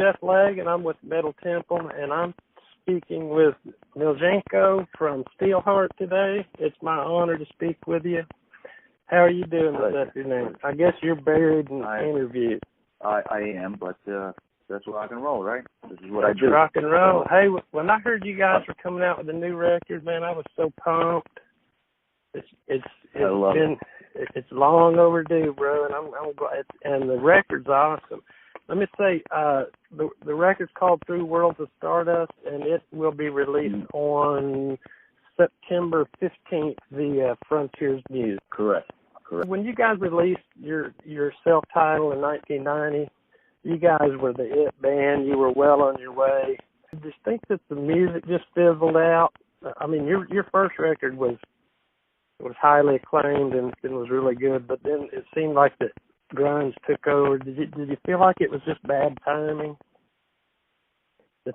Jeff Legg, and I'm with Metal Temple, and I'm speaking with Miljenko from STEELHEART today. It's my honor to speak with you. How are you doing this afternoon? I guess you're buried in interviews. I am, but that's rock and roll, right? This is what I do. Rock and roll. Hey, when I heard you guys were coming out with a new record, man, I was so pumped. It's long overdue, bro, and I'm glad. And the record's awesome. Let me say, the record's called Through Worlds of Stardust, and it will be released on September 15th via Frontiers Music. Correct. When you guys released your self-titled in 1990, you guys were the it band. You were well on your way. I just think that the music just fizzled out. I mean, your first record was highly acclaimed and was really good, but then it seemed like the grunge took over. Did you feel like it was just bad timing?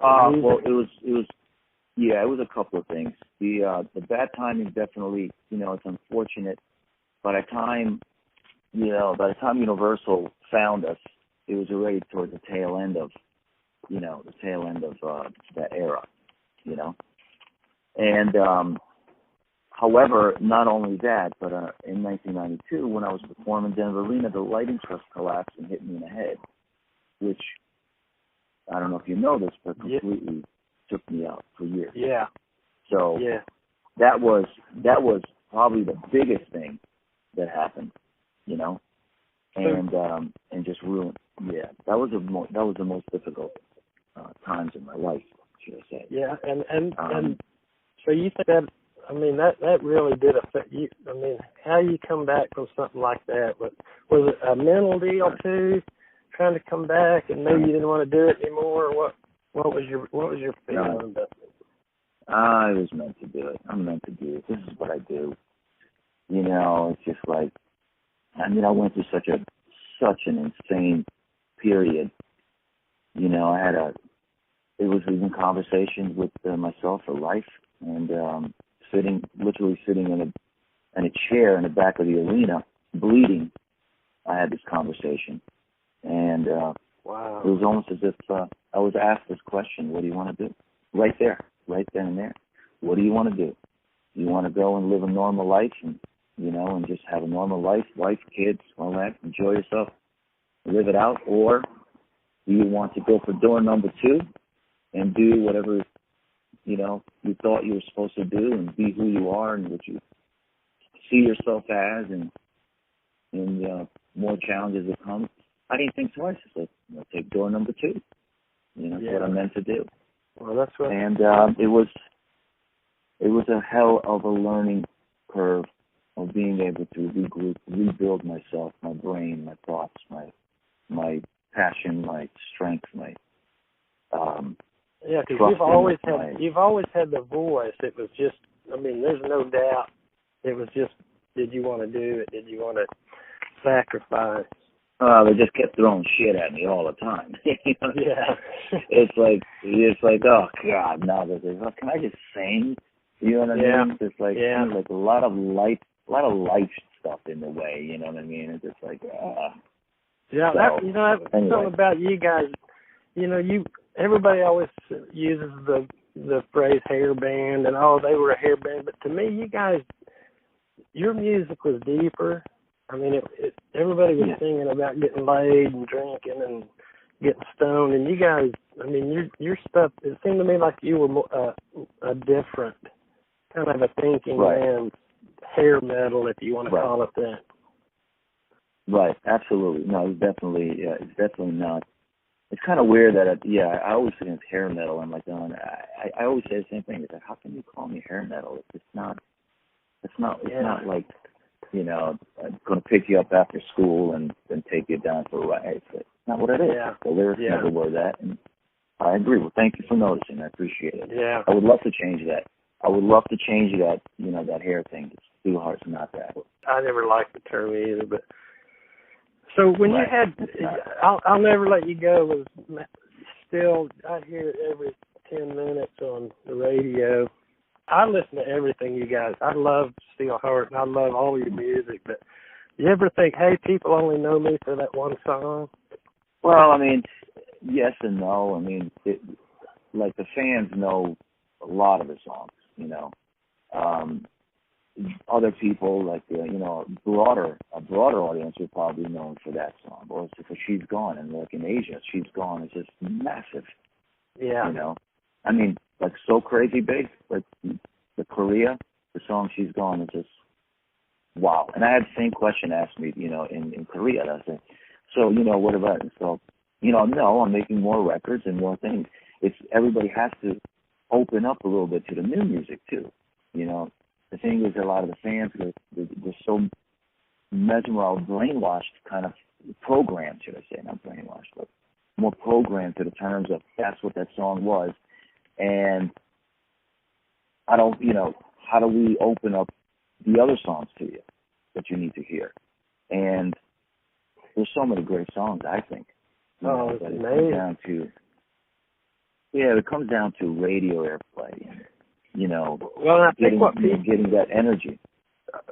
Well, it was a couple of things. The bad timing definitely, it's unfortunate. By the time Universal found us, it was already toward the tail end of that era, And however, not only that, but in 1992, when I was performing in Denver Arena, the lighting truss collapsed and hit me in the head, which I don't know if you know this, but completely took me out for years. Yeah. So that was probably the biggest thing that happened, and just ruined. Yeah, that was the most difficult times in my life, should I say? Yeah, and so you think that? I mean, that really did affect you. I mean, how you come back from something like that? Was it a mental deal too, trying to come back, and maybe you didn't want to do it anymore? Or what was your feeling about it? I was meant to do it. I'm meant to do it. This is what I do. It's just like, I went through such an insane period. It was even conversations with myself for life, and literally sitting in a chair in the back of the arena, bleeding. I had this conversation, and wow. It was almost as if I was asked this question: "What do you want to do?" Right there, right then and there. What do you want to do? Do you want to go and live a normal life and just have a normal life, wife, kids, all that, enjoy yourself, live it out, or do you want to go for door number 2 and do whatever you thought you were supposed to do and be who you are and what you see yourself as, and more challenges that come? I didn't think twice. I said, take door number 2. That's what I'm meant to do. Well, that's what. And it was a hell of a learning curve of being able to rebuild myself, my brain, my thoughts, my passion, my strength, my because you've always had the voice. It was just, there's no doubt. It was just, did you want to do it? Did you want to sacrifice? They just kept throwing shit at me all the time. Yeah. It's like, oh God, now that can I just sing? You know what I mean? It's like a lot of life stuff in the way. You know what I mean? It's just like, yeah. Anyway. Something about you guys. Everybody always uses the phrase hair band, and they were a hair band. But to me, you guys, your music was deeper. Everybody was singing about getting laid and drinking and getting stoned, and you guys, your stuff. It seemed to me like you were more, a different kind of a thinking band, hair metal, if you want to call it that. Right, absolutely. No, it's definitely not. It's kind of weird that, I always think it's hair metal. I'm like, I always say the same thing. It's like, how can you call me hair metal? It's not like, I'm going to pick you up after school and then take you down for a ride. It's not what it is. Yeah. The lyrics never were that. And I agree. Well, thank you for noticing. I appreciate it. Yeah. I would love to change that. That hair thing. STEELHEART's not that. I never liked the term either, but so when you had, I'll Never Let You Go was still, I hear it every 10 minutes on the radio. I listen to everything you guys. I love STEELHEART and I love all your music, but you ever think, hey, people only know me for that one song? Well, yes and no. I mean, like the fans know a lot of the songs, you know. Other people, like a broader audience would probably know for that song, or for She's Gone, and like in Asia, She's Gone is just massive. Yeah. You know, I mean, like So Crazy Bass, like the Korea, the song She's Gone is just wow. And I had the same question asked me, you know, in Korea. And I said, so, you know, what about it? So, you know, no, I'm making more records and more things. Everybody has to open up a little bit to the new music too, you know. The thing is, a lot of the fans, they're so mesmerized, brainwashed, kind of programmed, should I say, not brainwashed, but more programmed to the terms of that's what that song was. And I don't, you know, how do we open up the other songs to you that you need to hear? And there's so many great songs, I think. Oh, it's amazing. It comes down to radio airplay and, you know, I think getting that energy.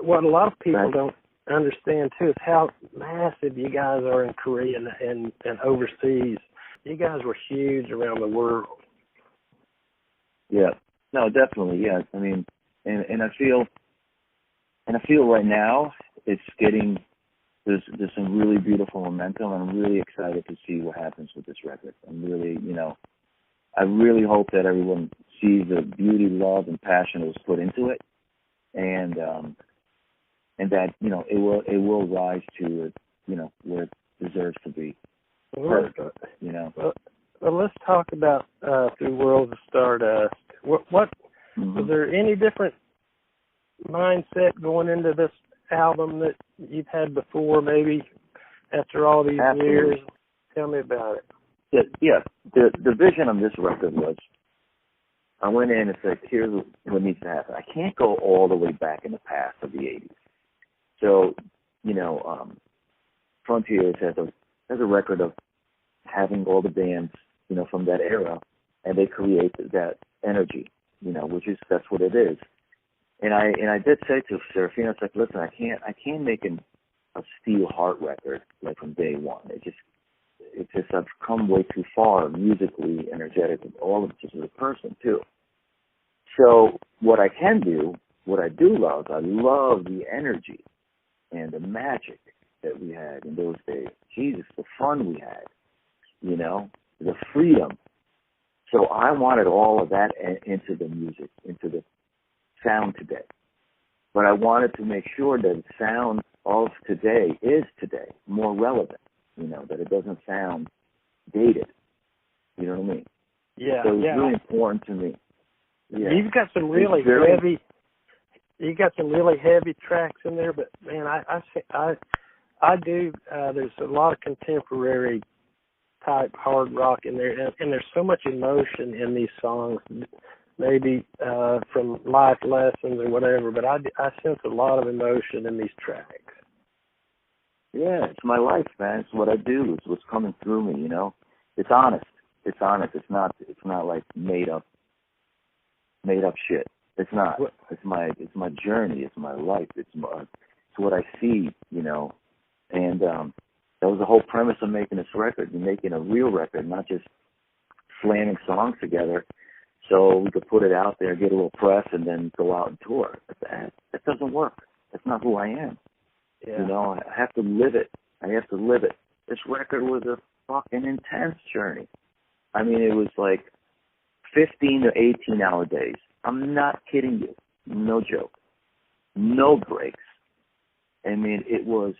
What a lot of people don't understand too is how massive you guys are in Korea and overseas. You guys were huge around the world. Yeah. No, definitely. Yeah. I mean, and I feel right now it's getting there's some really beautiful momentum. I'm really excited to see what happens with this record. I'm really, you know, I really hope that everyone sees the beauty, love, and passion that was put into it, and that, you know, it will rise to, you know, where it deserves to be. Perfect, you know. Well, let's talk about through Worlds of Stardust. What was there any different mindset going into this album that you've had before? Maybe after all these years, tell me about it. Yeah, the vision on this record was, I went in and said, here's what needs to happen. I can't go all the way back in the past of the 80s. So, you know, Frontiers has a record of having all the bands, you know, from that era, and they create that energy, you know, that's what it is. And I did say to Serafina, I was like, listen, I can't make a STEELHEART record like from day one. It's just I've come way too far musically, energetically, all of it, just as a person too. So what I can do, what I do love, I love the energy and the magic that we had in those days. Jesus, the fun we had, you know, the freedom. So I wanted all of that into the music, into the sound today. But I wanted to make sure that the sound of today is today, more relevant. You know, that it doesn't sound dated. You know what I mean? Yeah. So it's really important to me. Yeah. You've got some really heavy. You got some really heavy tracks in there, but man, I do. There's a lot of contemporary type hard rock in there, and there's so much emotion in these songs. Maybe from life lessons or whatever, but I sense a lot of emotion in these tracks. Yeah, it's my life, man. It's what I do. It's what's coming through me, you know. It's honest. It's honest. It's not like made up shit. It's not. It's my journey. It's my life. It's what I see, you know. And that was the whole premise of making this record, making a real record, not just slamming songs together so we could put it out there, get a little press, and then go out and tour. That doesn't work. That's not who I am. Yeah. You know, I have to live it. This record was a fucking intense journey. I mean, it was like 15 to 18-hour days. I'm not kidding you. No joke. No breaks. I mean, it was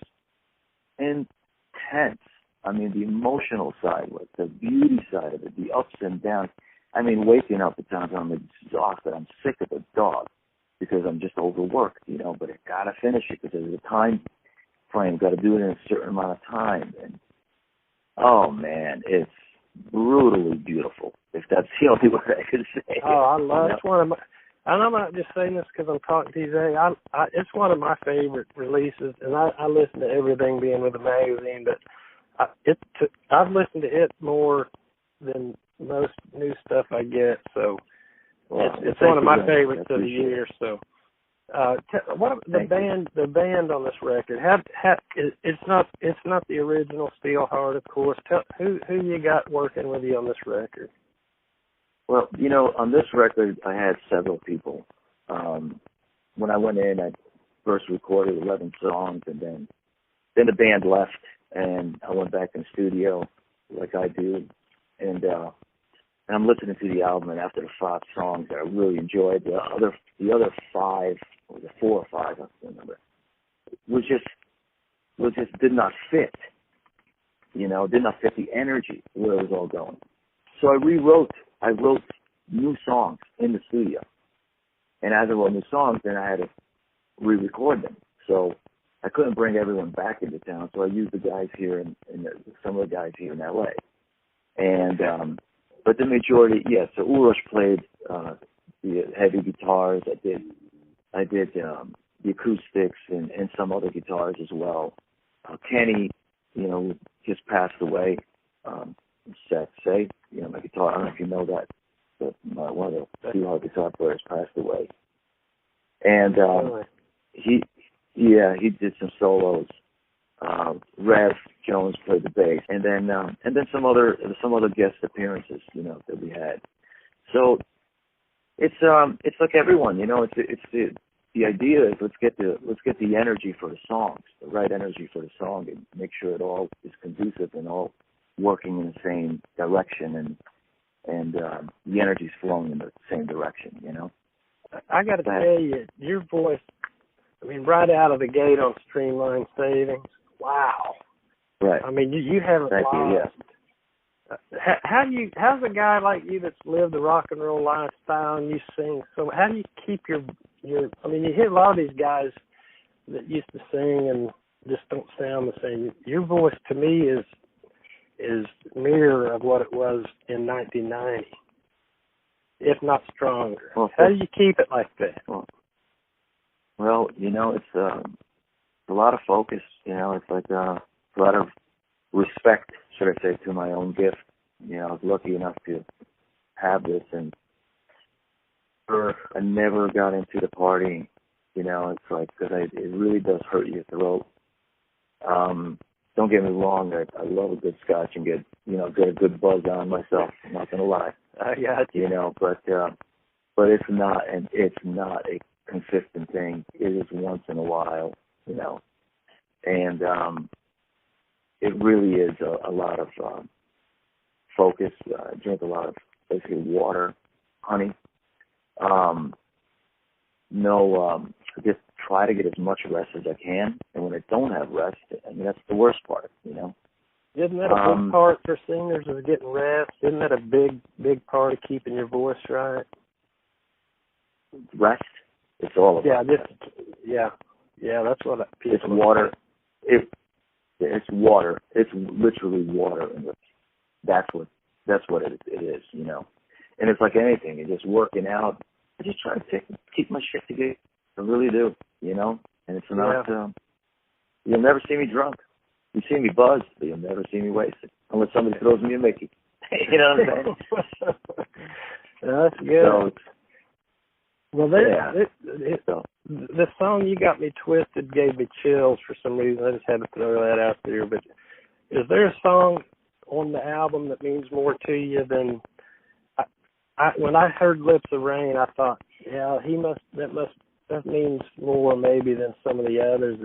intense. I mean, the emotional side was the beauty side of it, the ups and downs. I mean, waking up at times I'm exhausted. I'm sick of a dog because I'm just overworked, you know, but I got to finish it because there's a time frame. Got to do it in a certain amount of time. And, oh, man, it's brutally beautiful, if that's the only word I can say. Oh, I love it. It's one of my, and I'm not just saying this because I'm talking to you today. It's one of my favorite releases, and I listen to everything being with the magazine, but I've listened to it more than most new stuff I get, so it's one of my favorites of the year. So What the band on this record? It's not the original Steelheart, of course. Tell who you got working with you on this record. Well, on this record, I had several people. When I went in, I first recorded 11 songs, and then the band left, and I went back in the studio like I do, and I'm listening to the album, and after the 5 songs that I really enjoyed, the other 5, or the 4 or 5, I don't remember, was just did not fit, did not fit the energy where it was all going. So I wrote new songs in the studio, and as I wrote new songs, then I had to re-record them. So I couldn't bring everyone back into town, so I used the guys here and some of the guys here in LA, and but the majority, so Urosh played the heavy guitars. I did the acoustics and some other guitars as well. Kenny, just passed away. Sad to say, my guitar. I don't know if you know that, but one of the Steelheart guitar players passed away, and he did some solos. Rev Jones played the bass, and then some other guest appearances, that we had. So it's like everyone, it's the idea is let's get the energy for the songs, the right energy for the song, and make sure it all is conducive and all working in the same direction, and the energy's flowing in the same direction, I got to tell you, your voice, right out of the gate on Streamline Savings, wow. Right. You haven't lost. How's a guy like you that's lived the rock and roll lifestyle and you sing, so how do you keep your you hear a lot of these guys that used to sing and just don't sound the same. Your voice to me is mirror of what it was in 1990, if not stronger. Well, how do you keep it like that? Well, it's a lot of focus, it's like a lot of respect, should I say, to my own gift. I was lucky enough to have this, and I never got into the partying, it's like, because it really does hurt your throat. Don't get me wrong, I love a good scotch and get a good buzz on myself, I'm not going to lie. I got you. But it's not a consistent thing. It is once in a while, and it really is a lot of focus. I drink a lot of basically water, honey. Just try to get as much rest as I can, and when I don't have rest, that's the worst part, Isn't that a big part for singers, is getting rest? Isn't that a big part of keeping your voice right? Rest? It's all about that. Yeah, that's what it's water. It's water. It's literally water, and that's what it is, And it's like anything. It's just working out. I just try to keep my shit together. I really do, And it's not. You'll never see me drunk. You see me buzzed, but you'll never see me wasted, unless somebody throws me a Mickey. You know what I'm saying? That's good. So, the song "You Got Me Twisted" gave me chills for some reason. I just had to throw that out there. But is there a song on the album that means more to you than? When I heard "Lips of Rain," I thought, that means more maybe than some of the others.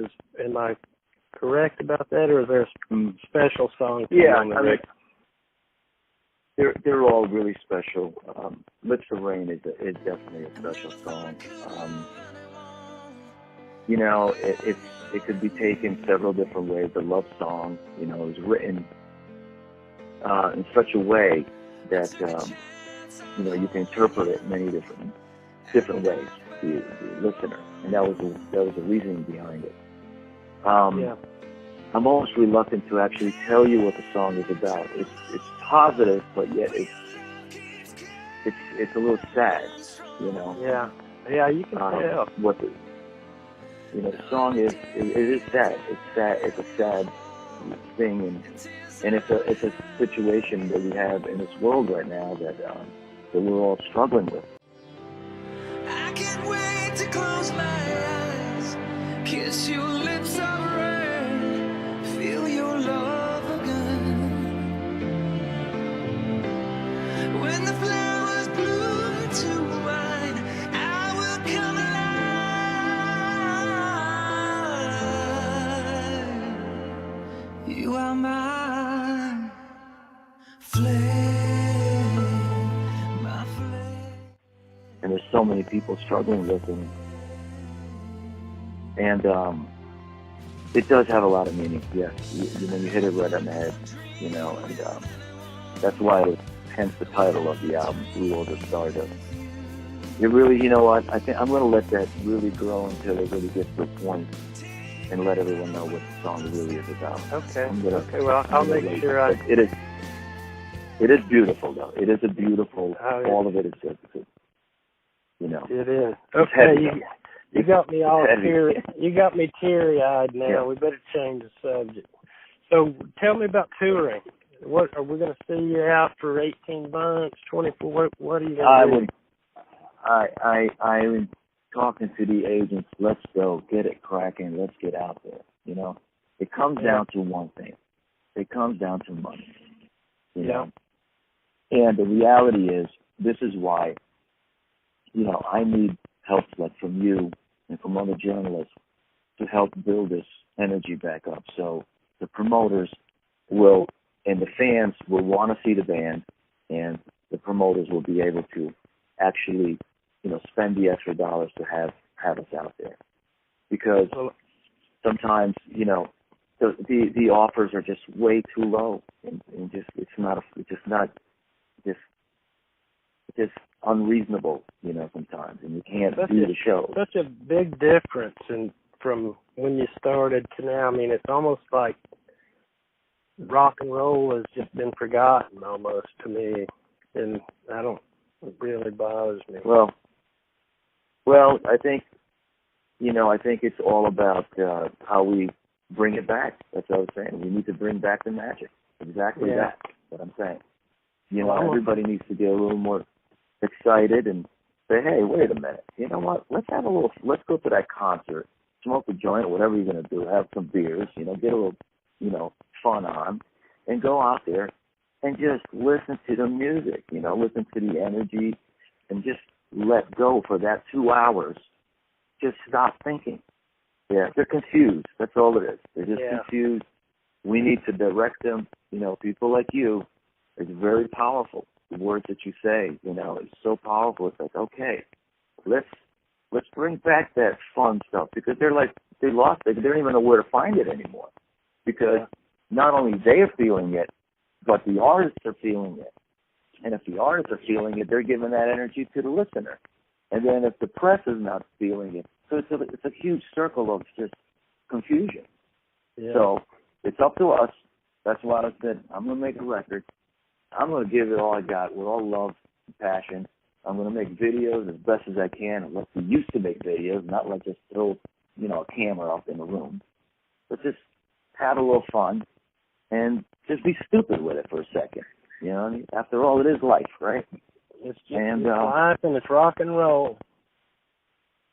Am I correct about that, or is there a special song? They're all really special. "Lips of Rain" is definitely a special song. It could be taken several different ways. The love song, it was written in such a way that you can interpret it many different ways to the listener, and that was the reasoning behind it. I'm almost reluctant to actually tell you what the song is about. It's positive, but yet it's a little sad, Yeah, you can tell. What the song is. It is sad. It's sad. It's a sad thing, and it's a situation that we have in this world right now that we're all struggling with. I can't wait to close my eyes. You are my flame, my flame. And there's so many people struggling with it. And it does have a lot of meaning, yes. You know, you hit it right on the head, you know, and that's why it, hence the title of the album, Worlds of Stardust. It really, you know what, I think I'm going to let that really grow until it really gets to a point and let everyone know what the song really is about. Okay, well, I'll make sure I... It is beautiful, though. It is a beautiful, all of it is good, you know. It is. Okay, you got me all teary-eyed now. Yeah. We better change the subject. So tell me about touring. What are we going to see you out for 18 months, 24? What are you going to do? I'm talking to the agents. Let's go, get it cracking. Let's get out there. You know, it comes down to one thing. It comes down to money. You know, and the reality is, this is why. You know, I need help, like from you and from other journalists, to help build this energy back up. So the promoters will, and the fans will want to see the band, and the promoters will be able to actually, you know, spend the extra dollars to have us out there. Because sometimes, you know, the offers are just way too low, and just unreasonable, you know, sometimes, and you can't do the show. Such a big difference from when you started to now. I mean, it's almost like rock and roll has just been forgotten almost to me, and it really bothers me. Well, I think, you know, I think it's all about how we bring it back. That's what I was saying. We need to bring back the magic. Exactly that's what I'm saying. You know, everybody needs to get a little more excited and say, hey, wait a minute, you know what, let's go to that concert, smoke a joint, whatever you're going to do, have some beers, you know, get a little, you know, fun on, and go out there and just listen to the music, you know, listen to the energy, and just let go for that 2 hours. Just stop thinking. Yeah, they're confused. That's all it is. They're just confused. We need to direct them. You know, people like you, it's very powerful. The words that you say, you know, it's so powerful. It's like, okay, let's bring back that fun stuff, because they lost it. They don't even know where to find it anymore, because not only they are feeling it, but the artists are feeling it. And if the artists are feeling it, they're giving that energy to the listener. And then if the press is not feeling it, so it's a huge circle of just confusion. Yeah. So it's up to us. That's why I said, I'm going to make a record. I'm going to give it all I got with all love and passion. I'm going to make videos as best as I can, like we used to make videos, not like just throw, you know, a camera up in the room. But just have a little fun and just be stupid with it for a second. You know, after all, it is life, right? It's just life, and it's rock and roll.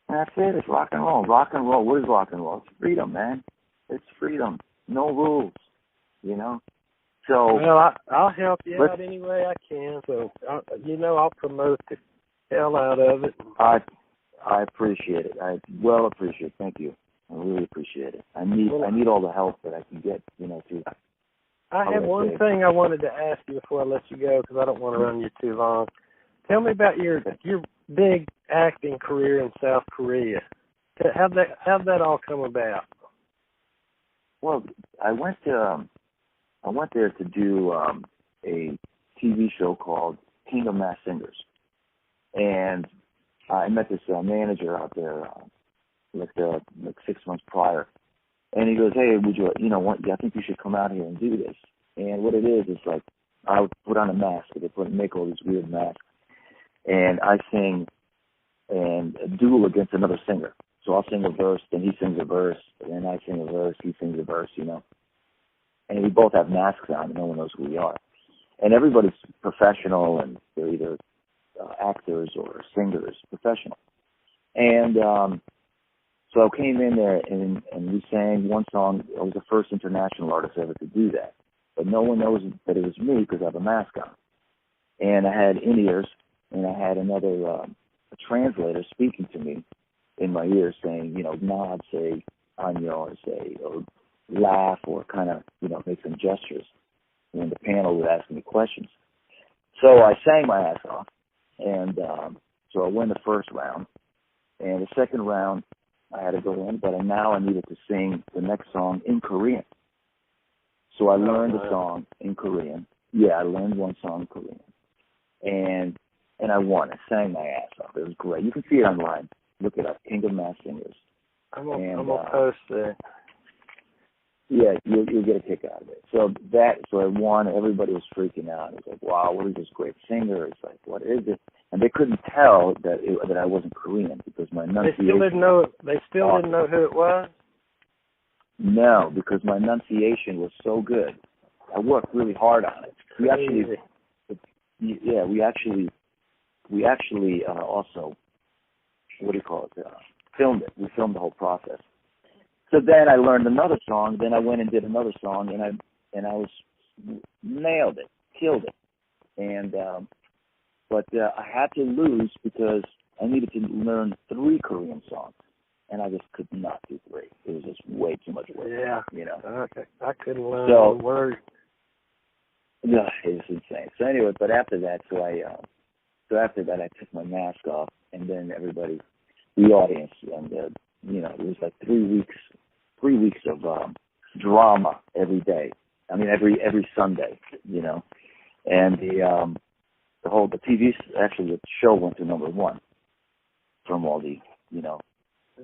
That's it. It's rock and roll. Rock and roll. What is rock and roll? It's freedom, man. It's freedom. No rules. You know. So well, I'll help you out any way I can. So you know, I'll promote the hell out of it. I appreciate it. I well appreciate it. Thank you. I really appreciate it. I need all the help that I can get. You know, to. I have one thing I wanted to ask you before I let you go, because I don't want to run you too long. Tell me about your big acting career in South Korea. How'd that all come about? Well, I went there to do a TV show called King of Masked Singers, and I met this manager out there like 6 months prior. And he goes, hey, would you, I think you should come out here and do this. And what it is like, I would put on a mask. They make all these weird masks. And I sing and duel against another singer. So I'll sing a verse, then he sings a verse, and then I sing a verse, he sings a verse, you know. And we both have masks on, and no one knows who we are. And everybody's professional, and they're either actors or singers, professional. And so I came in there, and we sang one song. I was the first international artist ever to do that. But no one knows that it was me because I have a mask on. And I had in-ears, and I had another a translator speaking to me in my ear saying, nod, say, Anyo, or say, or laugh or kind of, make some gestures when the panel would ask me questions. So I sang my ass off, and so I won the first round. And the second round, I had to go in, but now I needed to sing the next song in Korean. So I learned the song in Korean. Yeah, I learned one song in Korean. And I won. I sang my ass off. It was great. You can see it online. Look it up, King of Mass Singers. I'm gonna post it. Yeah, you'll get a kick out of it. So I won. Everybody was freaking out. It was like, wow, what is this great singer? It's like, what is it? And they couldn't tell that I wasn't Korean because my enunciation. They still didn't know who it was. No, because my enunciation was so good. I worked really hard on it. We actually also, what do you call it? Filmed it. We filmed the whole process. So then I learned another song. Then I went and did another song, and I was nailed it, killed it. And but I had to lose because I needed to learn 3 Korean songs, and I just could not do 3. It was just way too much work. Yeah, Okay. I couldn't learn one word. Yeah, it was insane. So anyway, but after that, I took my mask off, and then everybody, the audience, and it was like 3 weeks of drama every day. I mean, every Sunday, and the TV, actually the show went to #1 from all the,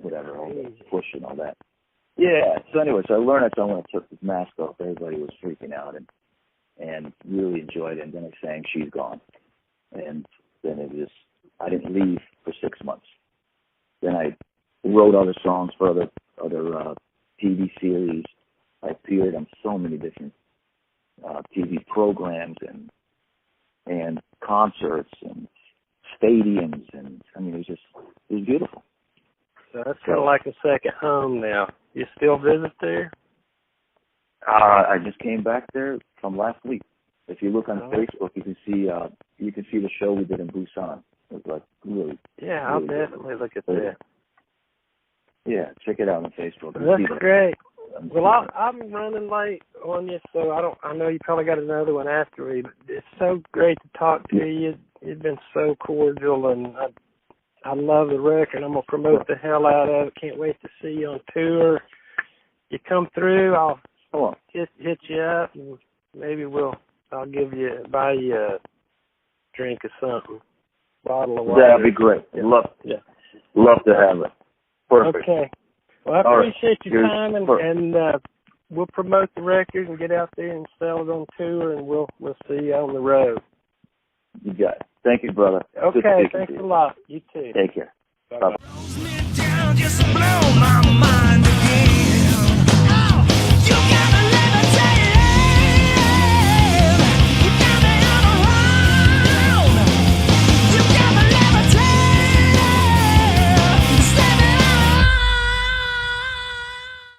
whatever, all the push and all that. Yeah. So anyway, I learned that song when I took this mask off. Everybody was freaking out and really enjoyed it. And then I sang "She's Gone," and then I didn't leave for 6 months. Then I wrote other songs for other TV series. I appeared on so many different TV programs and concerts and stadiums, and I mean it was beautiful. So that's kind of like a second home now. You still visit there? I just came back there from last week. If you look on Facebook, you can see the show we did in Busan. It was like really. Yeah, I'll definitely look at that. Yeah, check it out on Facebook. That's great. Well, I'm running late on you, so I know you probably got another one after me. But it's so great to talk to you. You've been so cordial, and I love the record. I'm gonna promote the hell out of it. Can't wait to see you on tour. You come through, I'll hit you up, and maybe I'll buy you a drink or something, bottle of water. That'd be great. Love to have it. Perfect. Okay. Well, I appreciate your time, and we'll promote the record and get out there and sell it on tour, and we'll see you on the road. You got it. Thank you, brother. Okay, thanks a lot. You too. Take care. Bye-bye. Blows me down, just blow my mind.